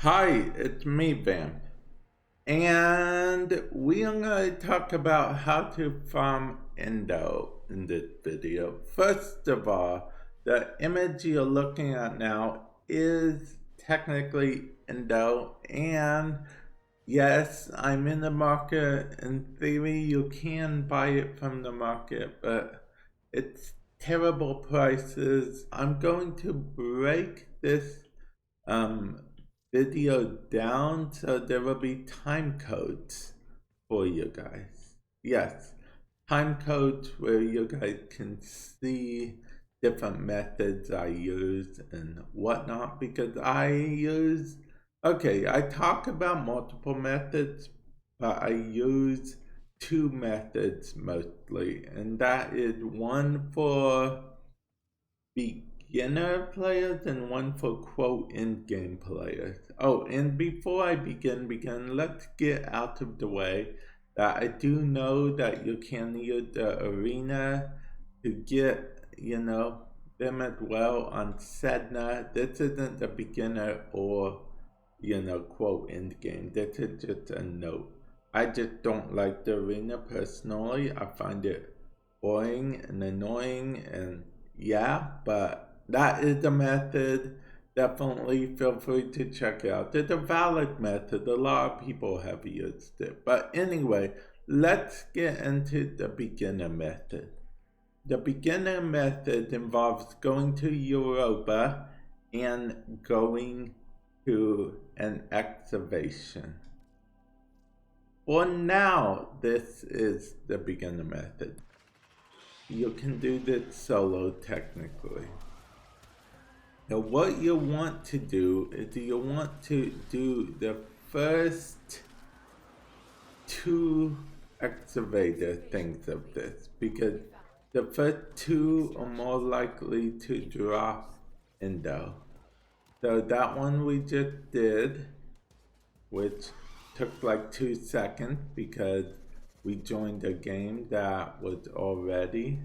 Hi, it's me, Vamp. And we are going to talk about how to farm Endo in this video. First of all, the image you're looking at now is technically Endo. And yes, I'm in the market. In theory, you can buy it from the market, but it's terrible prices. I'm going to break this um, video down so there will be time codes for you guys. Yes, time codes where you guys can see different methods I use and whatnot because I talk about multiple methods, but I use two methods mostly, and that is one for beginner players and one for quote end game players. Oh, and before I begin, let's get out of the way that I do know that you can use the arena to get, them as well on Sedna. This isn't the beginner or, quote end game. This is just a note. I just don't like the arena personally. I find it boring and annoying and yeah, but that is the method. Definitely feel free to check it out. It's a valid method. A lot of people have used it. But anyway, let's get into the beginner method. The beginner method involves going to Europa and going to an excavation. For now, this is the beginner method. You can do this solo technically. Now what you want to do is you want to do the first two excavator things of this because the first two are more likely to drop Endo. So that one we just did, which took like 2 seconds because we joined a game that was already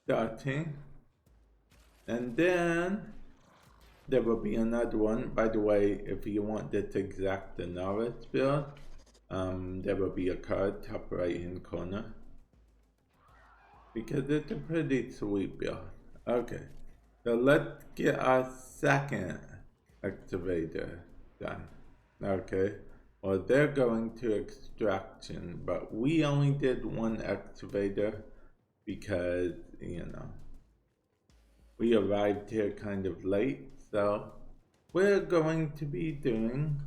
starting. And then there will be another one. By the way, if you want this exact novice build, there will be a card top right hand corner because it's a pretty sweet build. Okay, so let's get our second excavator done. Okay, well they're going to extraction, but we only did one excavator because we arrived here kind of late, so we're going to be doing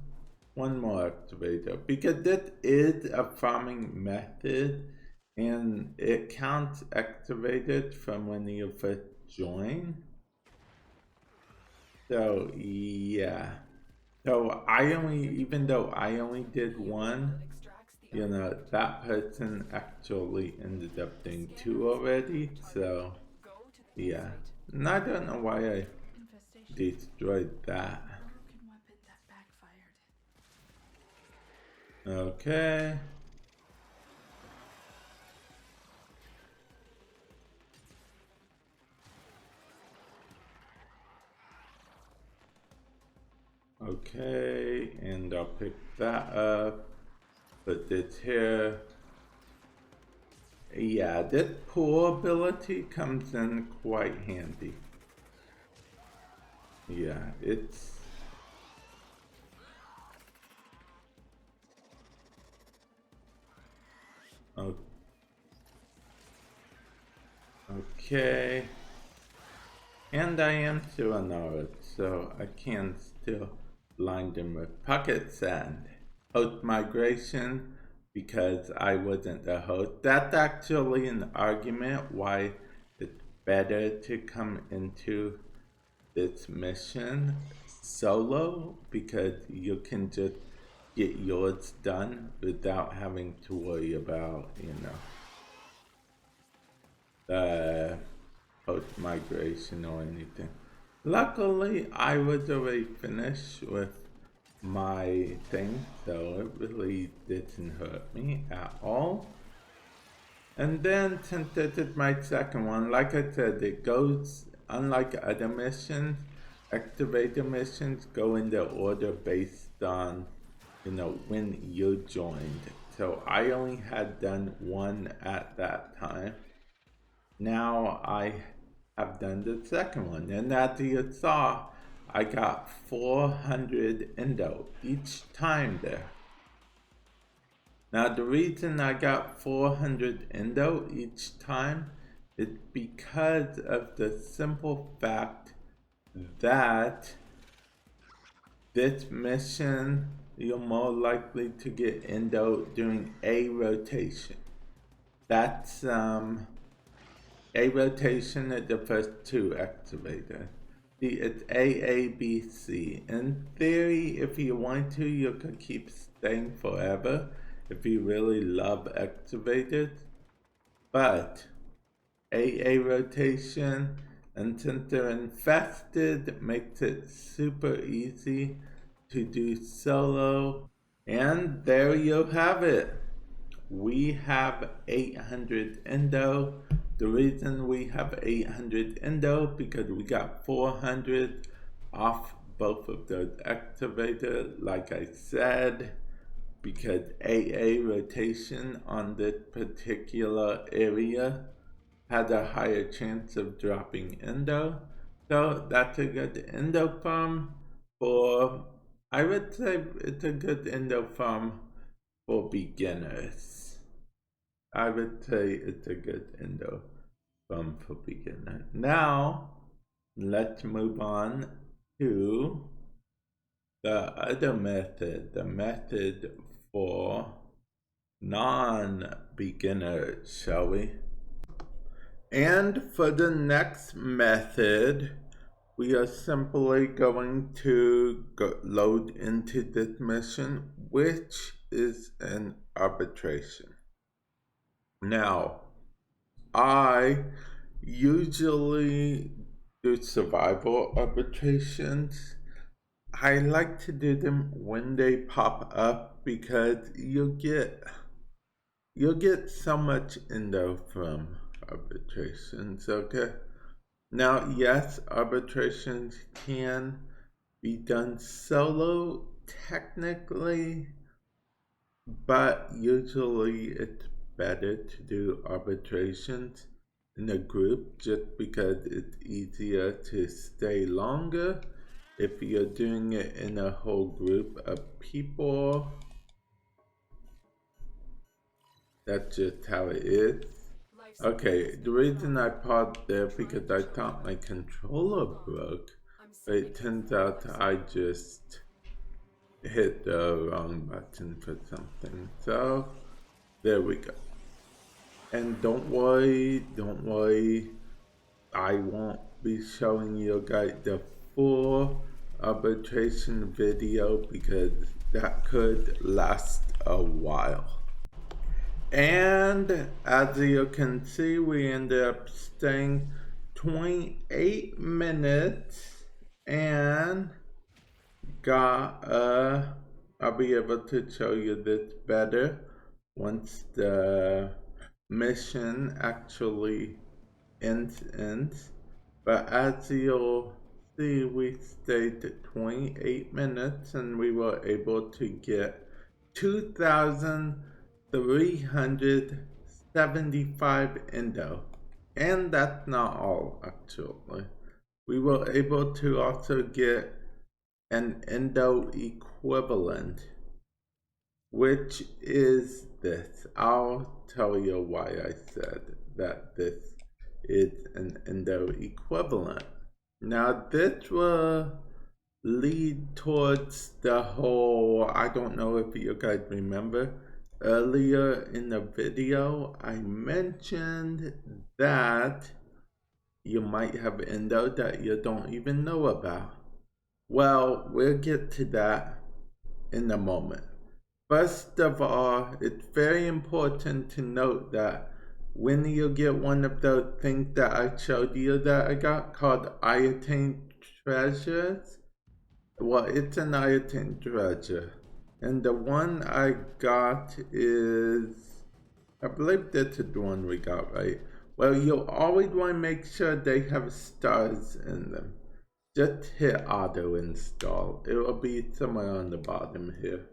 one more excavator because this is a farming method and it counts excavated from when you first join. So yeah. So even though I only did one, that person actually ended up doing two already. So yeah. And I don't know why I destroyed that. Okay. Okay, and I'll pick that up. Put this here. Yeah, this pull ability comes in quite handy. Yeah, it's... Okay. And I am still a novice, so I can still blind them with pocket sand. Host migration, because I wasn't the host. That's actually an argument why it's better to come into this mission solo, because you can just get yours done without having to worry about, the post migration or anything. Luckily, I was already finished with my thing, so it really didn't hurt me at all. And then, since this is my second one, like I said, it goes, unlike other missions, activator missions go in the order based on, when you joined. So I only had done one at that time. Now I have done the second one, and as you saw, I got 400 Endo each time there. Now the reason I got 400 Endo each time is because of the simple fact that this mission you're more likely to get Endo during a rotation. That's a rotation at the first two activators. It's A, B, C. In theory, if you want to, you could keep staying forever if you really love activators. But AA rotation, and since they're infested, makes it super easy to do solo. And there you have it. We have 800 Endo. The reason we have 800 Endo because we got 400 off both of those activators, like I said, because AA rotation on this particular area had a higher chance of dropping Endo. So that's a good Endo farm for, I would say it's a good Endo farm for beginners. I would say it's a good Endo farm for beginners. Now, let's move on to the other method, the method for non-beginners, shall we? And for the next method, we are simply going to load into this mission, which is an arbitration. Now, I usually do survival arbitrations. I like to do them when they pop up because you'll get so much Endo from arbitrations, okay? Now, yes, arbitrations can be done solo technically, but usually it's better to do arbitrations in a group just because it's easier to stay longer if you're doing it in a whole group of people. That's just how it is. Okay, the reason I paused there because I thought my controller broke, but it turns out I just hit the wrong button for something. So, there we go. And don't worry, I won't be showing you guys the full arbitration video because that could last a while. And as you can see, we ended up staying 28 minutes and got I'll be able to show you this better once the mission actually ends. But as you'll see, we stayed 28 minutes and we were able to get 2,375 Endo. And that's not all, actually. We were able to also get an Endo equivalent, which is this. I'll tell you why I said that this is an Endo equivalent. Now, this will lead towards the whole, I don't know if you guys remember, earlier in the video, I mentioned that you might have Endo that you don't even know about. Well, we'll get to that in a moment. First of all, it's very important to note that when you get one of those things that I showed you that I got called Ayatan treasures, well, it's an Ayatan treasure. And the one I got is, I believe this is the one we got, right? Well, you'll always want to make sure they have stars in them. just hit auto install. It will be somewhere on the bottom here.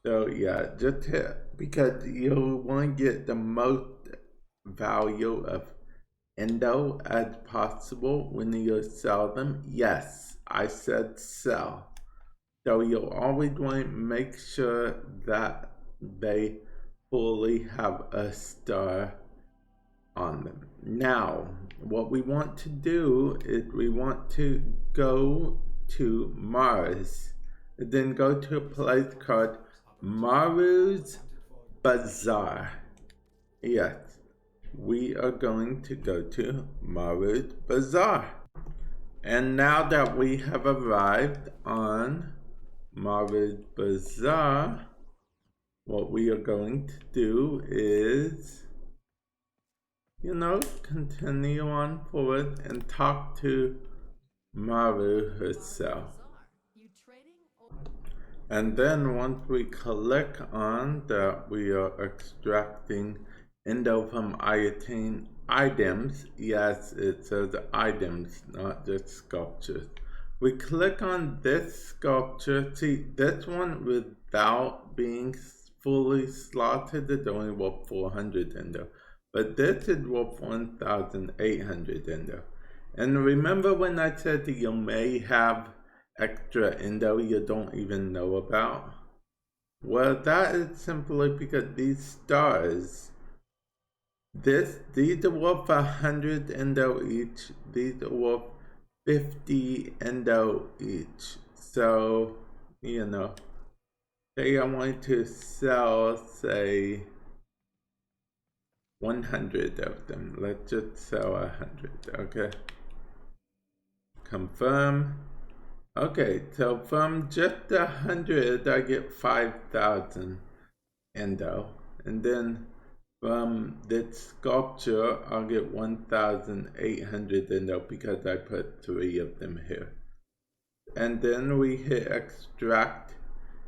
So yeah, just hit, because you'll want to get the most value of Endo as possible when you sell them. Yes, I said sell. So you'll always want to make sure that they fully have a star on them. Now, what we want to do is we want to go to Mars, and then go to a place called Maru's Bazaar. Yes, we are going to go to Maru's Bazaar. And now that we have arrived on Maru's Bazaar, what we are going to do is, continue on forward and talk to Maru herself. And then once we click on that we are extracting Endo from Ayatan items, yes, it says items, not just sculptures. We click on this sculpture. See, this one without being fully slotted is only worth 400 Endo. But this is worth 1,800 Endo. And remember when I said that you may have extra Endo you don't even know about? Well, that is simply because these stars, these are worth 100 Endo each. These are worth 50 Endo each. So, say I want to sell, say, 100 of them. Let's just sell 100, okay? Confirm. Okay, so from just 100, I get 5,000 Endo. And then from this sculpture, I'll get 1,800 Endo because I put 3 of them here. And then we hit extract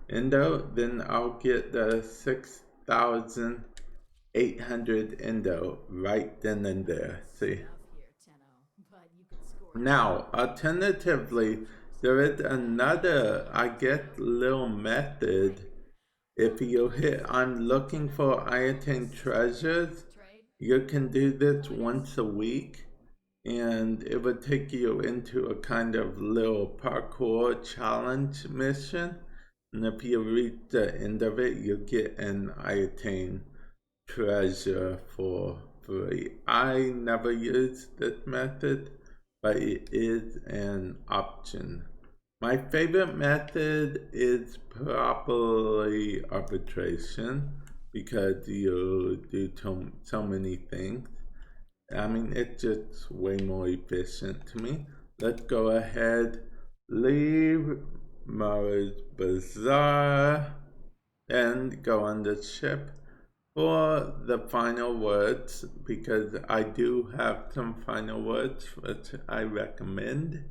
Endo, then I'll get the 6,800 Endo right then and there. See? Now, alternatively, there is another, I guess, little method. If you hit I'm looking for Ayatan treasures, you can do this once a week, and it would take you into a kind of little parkour challenge mission. And if you reach the end of it, you get an Ayatan treasure for free. I never used this method, but it is an option. My favorite method is probably arbitration, because you do so many things. I mean, it's just way more efficient to me. Let's go ahead, leave Maru's Bazaar, and go on the ship for the final words, because I do have some final words which I recommend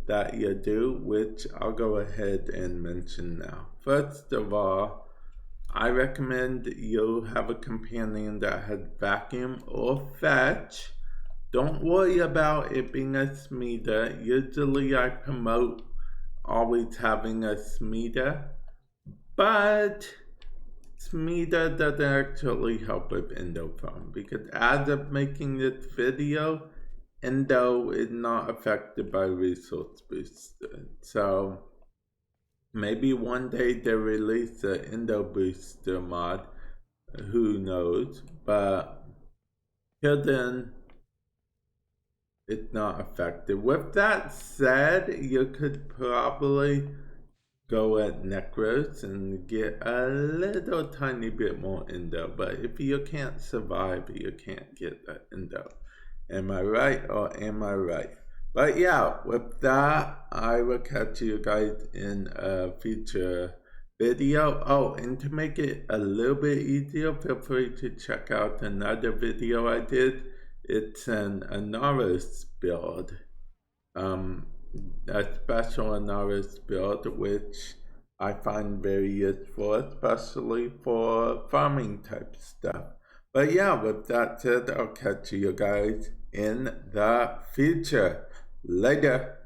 that you do, which I'll go ahead and mention now. First of all, I recommend you have a companion that has vacuum or fetch. Don't worry about it being a smeeder. Usually I promote always having a smeeder, but smeeder doesn't actually help with Endo farm, because as of making this video, Endo is not affected by resource booster. So maybe one day they release the Endo booster mod, who knows, but till then it's not affected. With that said, you could probably go at Necros and get a little tiny bit more Endo, but if you can't survive, you can't get that Endo. Am I right, or am I right? But yeah, with that, I will catch you guys in a future video. Oh, and to make it a little bit easier, feel free to check out another video I did. It's an Anaris build. A special Anaris build, which I find very useful, especially for farming type stuff. But yeah, with that said, I'll catch you guys in the future. Later.